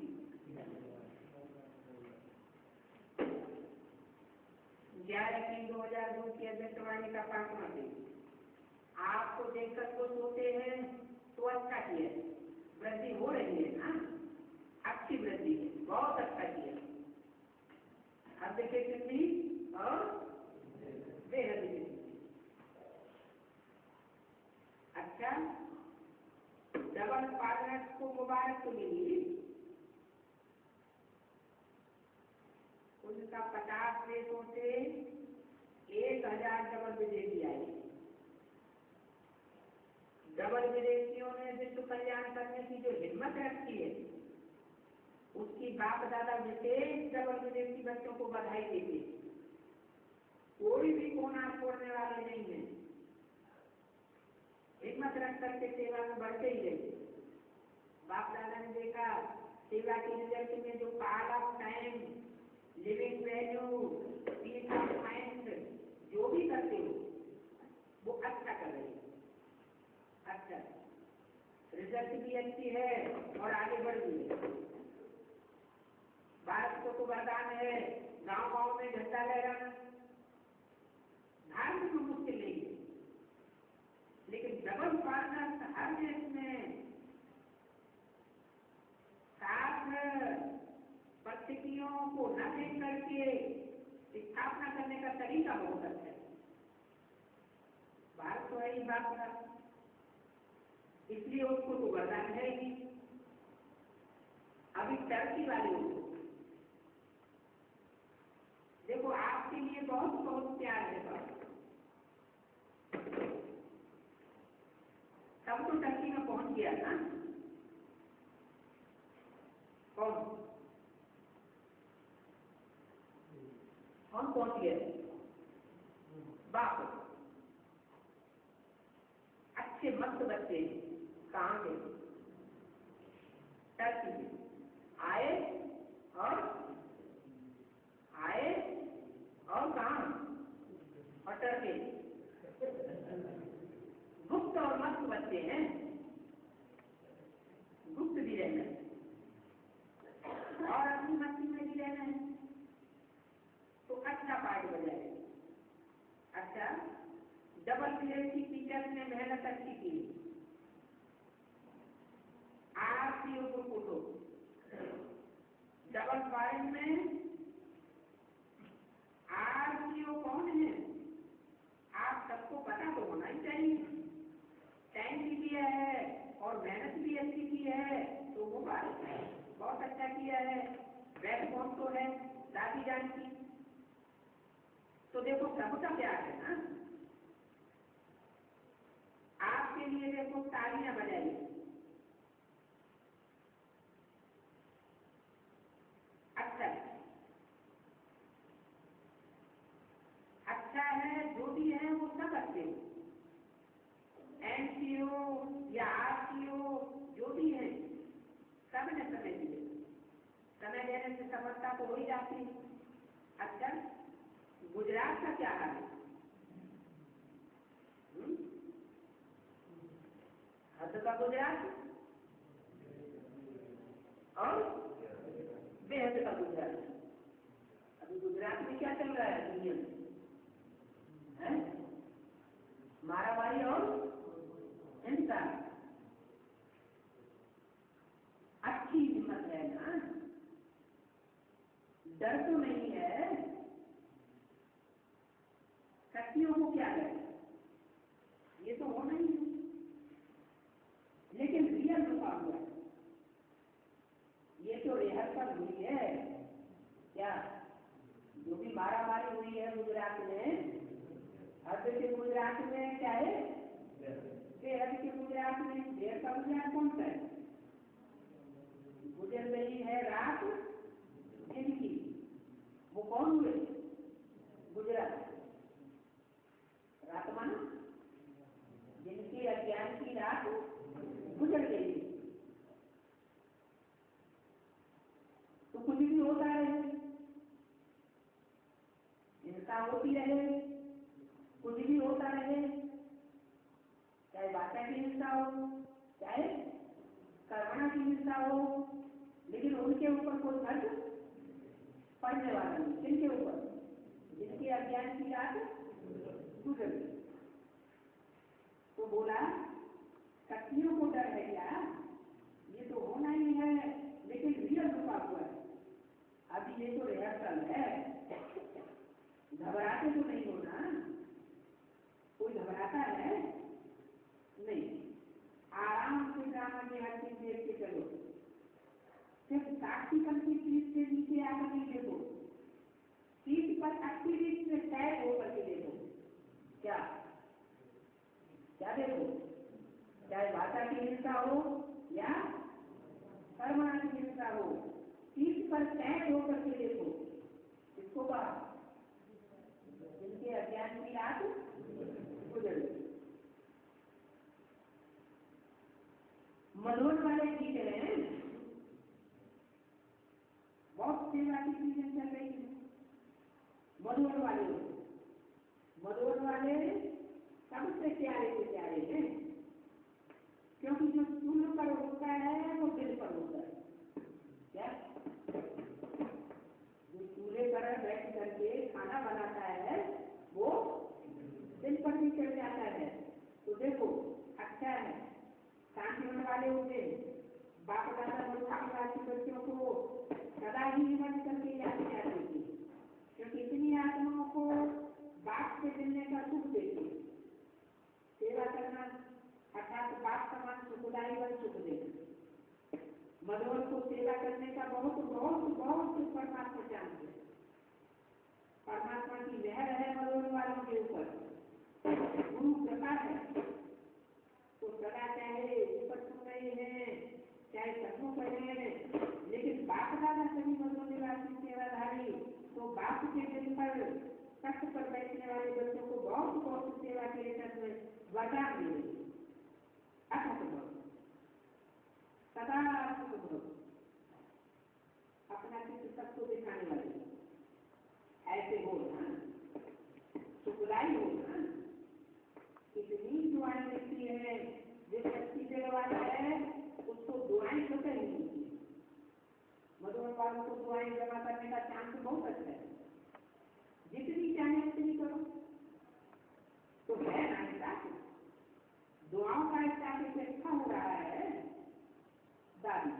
11/3/2002 की अध्यक्षवाणी का पाठमा थी। आपको देखकर खुश होते हैं तो अच्छा किया, वृद्धि हो रही है ना। डबल पार्टनर्स को मुबारक तो मिली, उनका 50 देशों से 1000 डबल विदेशी आए। डबल विदेशियों ने विश्व कल्याण करने की जो हिम्मत रखी है, उसकी बाप दादा विशेष डबल विदेशी बच्चों को बधाई देते। कोई भी कोना छोड़ने वाले नहीं है, हिम्मत रख करके सेवा में बढ़ते ही गए। बाप दादा ने देखा सेवा के रिजल्ट में जो call of time, living value, peace of mind जो भी करते हो वो अच्छा कर रहे हो, अच्छा रिजल्ट भी अच्छी है और आगे बढ़ रही है। भारत को तो वरदान है गांव गांव में झंडा लहराना, भारत में मुश्किल नहीं है, लेकिन डबल पार्टनर हर देश में साथ परिस्थितियों को न देख करके स्थापना करने का तरीका बहुत अच्छा है। भारत तो है ही बात का, इसलिए उसको तो वरदान है ही। अभी टर्की वाले को देखो, आपके लिए बहुत बहुत प्यार है बात, तब तो टर्की में पहुंच गया ना। कौन कौन पहुंच गया? बाप, अच्छे मस्त बच्चे कहाँ के? टर्की से आए और कहाँ? और टर्की गुप्त और मस्त बच्चे हैं, गुप्त भी रहना है और अपनी मस्ती में भी रहना है, तो अच्छा पाठ बजाए। अच्छा, डबल विदेशी टीचर्स ने मेहनत अच्छी की, आरसीओ को फोटो डबल फॉरेन में। आरसीओ कौन है आप सबको पता तो होना ही चाहिए। टाइम भी दिया है और मेहनत भी अच्छी की है, तो मुबारक है, बहुत अच्छा किया है। बैकबोन तो है दादी जान की, तो देखो सबका प्यार है ना। आपके लिए देखो तालियां बजाइए। अच्छा है, जो भी है वो सब अच्छे हो, एनसीओ या आरसीओ जो भी है, सब ने समय दिए, समय देने से सफलता तो हो ही जाती है। अच्छा, गुजरात का क्या हाल है? हद का गुजरात और बेहद का गुजरात। अभी गुजरात में क्या चल रहा है दुनिया में? मारामारी और हिंसा। अच्छी हिम्मत है ना, डर तो नहीं है। शक्तियों को क्या है, ये तो होना ही है, लेकिन रियल रुका हुआ है। ये तो रिहर्सल हुई है क्या? जो भी मारामारी हुई है गुजरात में, हद के गुजरात में क्या है, बेहद के गुजरात में। देर का गुजरात कौन सा है? गुजर रही है रात दिन की, वो कौन हुए? गुजरात। रात माना जिनकी अज्ञान की रात गुजर गई, तो कुछ भी होता रहे, हिंसा होती रहे, कुछ भी होता रहे, चाहे भाषा की हिंसा हो, चाहे कर्मणा की हिंसा हो, लेकिन उनके ऊपर कोई फर्क पड़ने वाला नहीं। किनके ऊपर? जिनके अज्ञान की रात गुजर गई। तो बोला शक्तियों को डर है क्या? ये तो होना ही है, लेकिन रियल रुका हुआ है। अभी ये तो रिहर्सल है, घबराते तो नहीं होना। कोई घबराता है नहीं, आराम से ड्रामा की सिर्फ 60 की सीट से नीचे आकर के देखो, सीट पर 80 से तय होकर के देखो, क्या क्या देखो, चाहे भाषा की हिंसा हो या कर्मणा की हिंसा हो, सीट पर तय होकर के देखो, इसको कहा जिनके अज्ञान की रात गुजर गई। मनोहर वाले ठीक है, बहुत सेवा की चीजें चल रही है। मनोहर वाले सबसे प्यारे से प्यारे हैं, क्योंकि जो सूर्य पर होता है वो दिल पर होता है। क्या जो चूल्हे पर बैठ करके खाना बनाता है वो दिल पर भी चढ़ जाता है। तो देखो अच्छा है, शांति होने वाले होते, बाप दादा लोग आदिवासी बच्चों को सदा ही हिम्मत करके याद करते थे, क्योंकि इतनी आत्माओं को बाप से मिलने का सुख देते, सेवा करना अर्थात बाप समान सुखदायी व सुख देना। मनोहर को सेवा करने का बहुत बहुत बहुत परमात्मा जानते हैं। परमात्मा की मेहर है मनोहर वालों के ऊपर, गुरु कृपा है। तो सदा चाहे ऊपर सुन रहे हैं चाहे सन्मुख हैं, लेकिन बाप दादा सभी मनोहर निवासी सेवाधारी, तो बाप के दिल पर तख्त पर बैठने वाले बच्चों को बहुत बहुत सेवा के लिए वरदान दे रही, सदा अपना चित्र सबको दिखाने वाले ऐसे हो ना, सुखदाई हो ना। कितनी दुआएं लिखती है, जो शक्ति देने वाला है उसको दुआएं पता ही नहीं। मधुबन वालों को दुआएं जमा करने का चांस बहुत अच्छा है, जितनी चाहे उतनी करो। तो है ना स्टाफ, दुआओं का स्टाफ अच्छा हो रहा है। दादी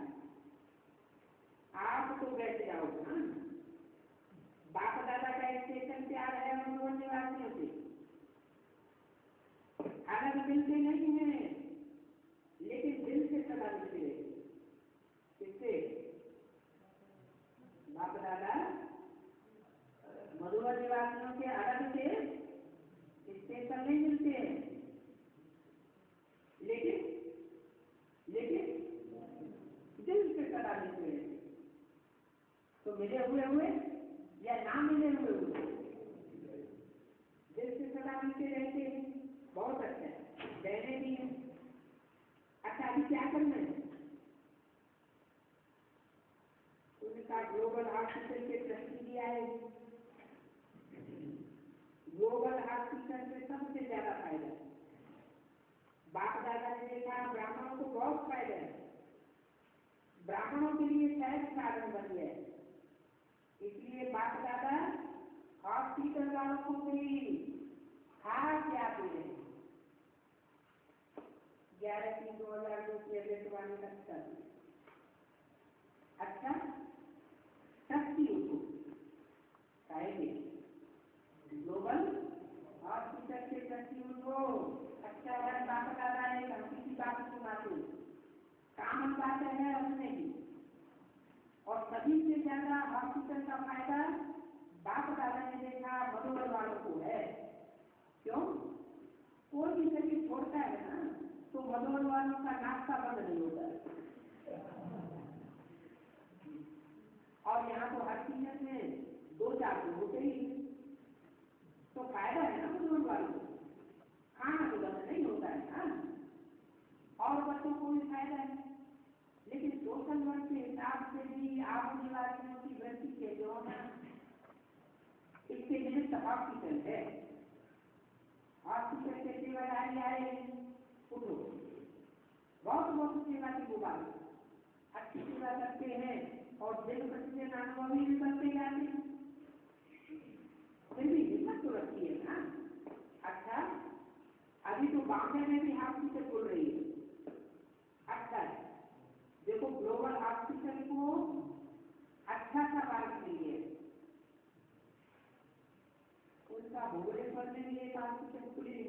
आप तो बैठ जाओ ना, बाप दादा का स्टेशन प्यार है मधुबन निवासियों से, हालांकि दिल से नहीं है, लेकिन दिल से सदा मिलते रहे। किससे? बाप दादा मधुबन निवासियों के अलग से स्टेशन नहीं मिलते हैं, लेकिन दिल से सदा मिलते हैं। तो मिले हुए या ना मिले हुए दिल से सदा मिलते रहते हैं, बहुत अच्छा है, बहने भी हैं। अच्छा अभी क्या करना है? उनका ग्लोबल हॉस्पिटल के ट्रस्टी भी आए। ग्लोबल हॉस्पिटल से सबसे ज्यादा फायदा है। बाप दादा ने देखा ब्राह्मणों को बहुत फायदा है, ब्राह्मणों के लिए शायद साधन बन गया है, इसलिए बाप दादा हॉस्पिटल वालों को भी खास याद दे रहे हैं। 11/3/2002 की अगले लगता है। अच्छा शक्ति उठो कहेंगे, ग्लोबल हॉस्पिटल के शक्ति उठो। अच्छा अगर बाप दादा है धमकी की बात सुनाते, कामन बात है अपने की, और सभी से ज्यादा हॉस्पिटल का फायदा बाप दादा ने देखा मधुबन वालों को है। क्यों? कोई भी शरीर छोड़ता है ना तो मधुबन वालों का नाश्ता बंद नहीं होता है, और यहाँ तो हर सीजन में 2-4 दिन होते ही, तो फायदा है ना मधुबन वालों को, खाना तो बंद नहीं होता है ना, और बच्चों को भी फायदा है। लेकिन सोशल वर्क के हिसाब से भी आप निवासियों की वृत्ति के जो ना इसके निमित्त हॉस्पिटल है, हॉस्पिटल के सेवादारी आए, उठो बहुत बहुत सेवा की मुबारक, अच्छी सेवा करते हैं और दिन प्रतिदिन अनुभवी भी बनते जाते हैं, फिर भी हिम्मत तो रखी है ना। अच्छा अभी तो बॉम्बे में भी हॉस्पिटल खुल रही है। अच्छा देखो ग्लोबल हॉस्पिटल को अच्छा सा मार्ग मिलिए, उनका भुवनेश्वर में भी एक हॉस्पिटल खुली,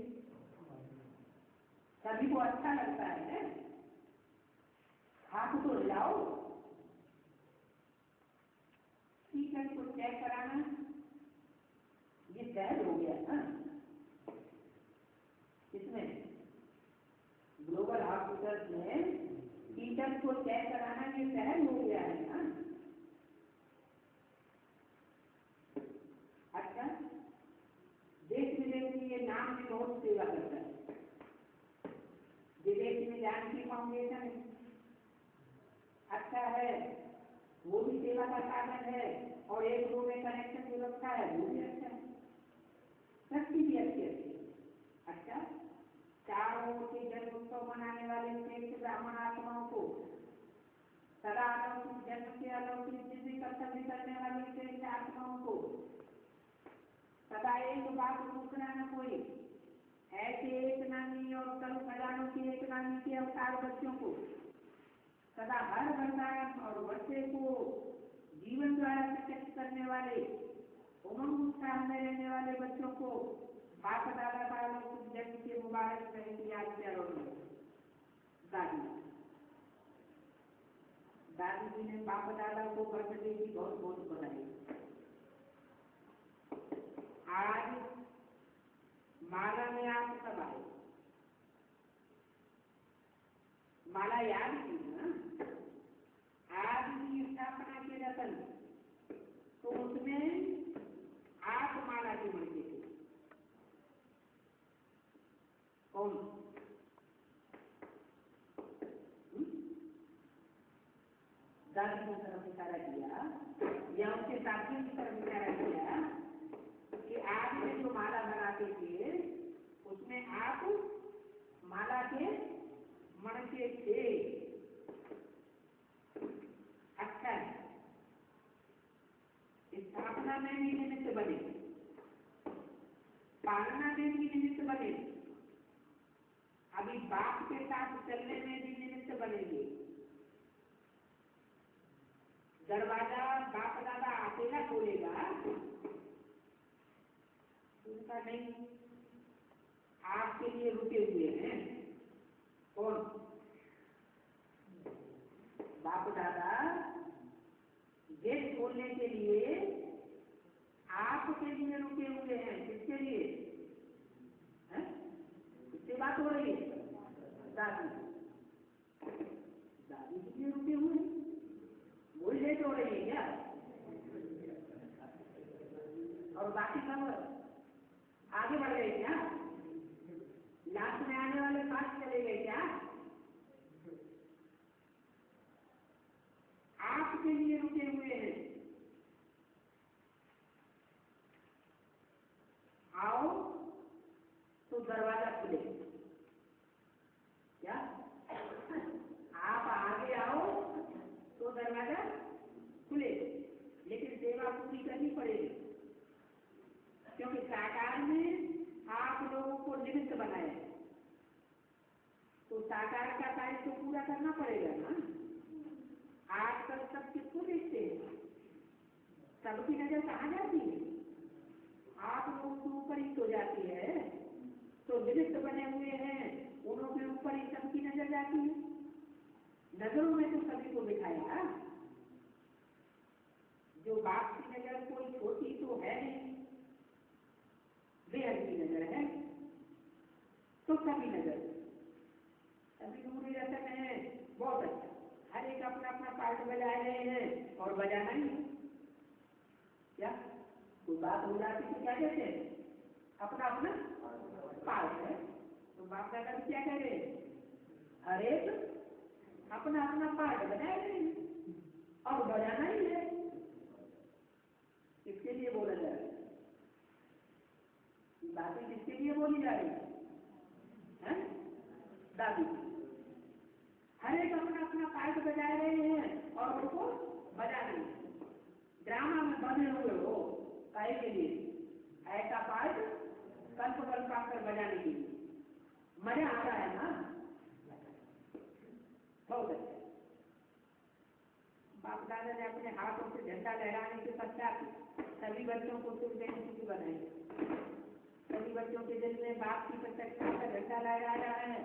सभी को अच्छा लगता है, हाथ तो हिलाओ, सभी को अच्छा लगता है, हाथ तो हिलाओ, सभी को अच्छा लगता है। टिकट को तय कराना ये सहज हो गया है ना। अच्छा, देश विदेश में ये नाम भी बहुत सेवा करता है। विदेश में जानकी फाउंडेशन अच्छा है, वो भी सेवा का साधन है, और एक दो में कनेक्शन जो रखा है वो भी अच्छा है, सबकी भी अच्छी अच्छी। अच्छा, चारों ओर के जन्म उत्सव मनाने वाले श्रेष्ठ ब्राह्मण आत्माओं को, सदा अलौकिक जन्म के अलौकिक दिव्य कर्तव्य करने वाली श्रेष्ठ आत्माओं को, सदा एक बात दूसरा न कोई, ऐसे एक नामी और कल खजानों की एक नामी के अवतार बच्चों को, सदा हर वरदान और वर्षे को जीवन द्वारा प्रत्यक्ष करने वाले, उमंग उत्साह में रहने वाले बच्चों को बाप दादा का अलौकिक जन्म के मुबारक सहित याद किया। दादी दादी जी ने बाप दादा को बर्थडे की बहुत बहुत बधाई। आज माला में आप सब आए, माला याद की ना, आज की स्थापना के रतन, तो उसमें आप माला के मणके थे। कौन? दादी की तरफ इशारा किया या उसके साथियों की तरफ इशारा किया कि आज में जो माला बनाते थे उसमें आप माला के मणके थे। अच्छा है, स्थापना में भी निमित्त बने, पालना में भी निमित्त बने, अभी बाप के साथ चलने में भी निमित्त बनेंगे। दरवाजा बाप दादा अकेला खोलेगा उनका नहीं, आपके लिए रुके हुए हैं। कौन? बाप दादा गेट खोलने के लिए आपके लिए रुके हुए हैं। किसके लिए? किससे बात हो रही है? दादी दादी के लिए रुके हुए हैं। वही लेट हो रही है क्या? और बाकी सब आगे बढ़ गए क्या? लास्ट में आने वाले फास्ट चले गए क्या? आपके लिए रुके हुए हैं। आओ तो दरवाजा खुले। क्या आप आगे आओ तो दरवाजा खुले, लेकिन सेवा पूरी करनी पड़ेगी, क्योंकि साकार में आप लोगों को निमित्त बनाया, तो साकार का कार्य तो पूरा करना पड़ेगा ना। आजकल सब किसको देखते हैं? सबकी नजर कहाँ जाती है? आप लोगों के ऊपर ही तो जाती है, तो निमित्त बने हुए हैं, उन्हों के ऊपर ही सबकी नजर जाती है। नजरों में तो सभी को बिठाया, जो बाप की नजर कोई छोटी तो है नहीं, बेहद की नजर है, तो सभी नजर, सभी दूरी रतन है। बहुत अच्छा, हर एक अपना अपना पार्ट बजा रहे हैं और बजाना ही है। क्या कोई बात हो जाती तो क्या कहते हैं? अपना अपना पार्ट है। तो बाप दादा भी क्या कह रहे हैं? हर एक अपना अपना पार्ट बजा रहे हैं और बजाना ही है। किसके लिए बोला जा रहा है? बातें किसके लिए बोली जा रही है? दादी। हर एक अपना अपना पार्ट बजा रहे हैं और उनको बजा रहे हैं। ड्रामा में बने हुए हो काहे के लिए? ऐसा पार्ट कल्प कल्पाकर बजाने के लिए। मजा आ रहा है ना? बहुत अच्छा। बाप दादा ने अपने हाथों से झंडा लहराने के पश्चात सभी बच्चों को शुभ जयंती की बधाई। सभी बच्चों के दिल में बाप की प्रत्यक्षता का झंडा लहरा रहा है,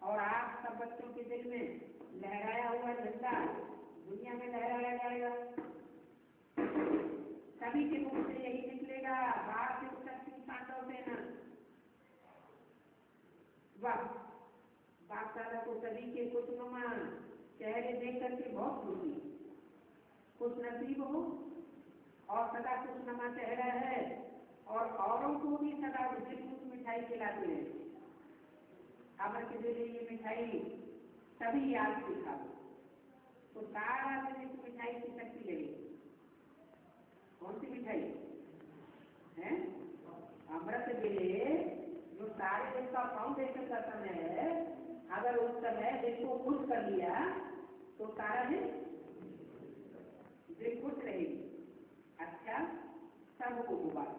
और आप सब बच्चों के दिल में लहराया हुआ झंडा दुनिया में लहराया जाएगा। सभी के मुख से यही निकलेगा, भारत शक्ति तांडव सेना। वाह, बाप दादा को सभी के खुशनुमा चेहरे देख करके बहुत खुशी, खुश नसीब हो और सदा खुशनुमा चेहरा है और औरों को भी सदा उसे कुछ मिठाई खिलाते हैं। अमर के लिए ये मिठाई तभी याद से खाओ तो सारा दिन इस मिठाई की शक्ति लगेगी। कौन सी मिठाई है? अमृत बेले जो सारे दिन का फाउंडेशन का समय है, अगर उस समय दिन को खुश कर लिया तो सारा दिन खुश रहेगी। अच्छा, सबको मुबारक।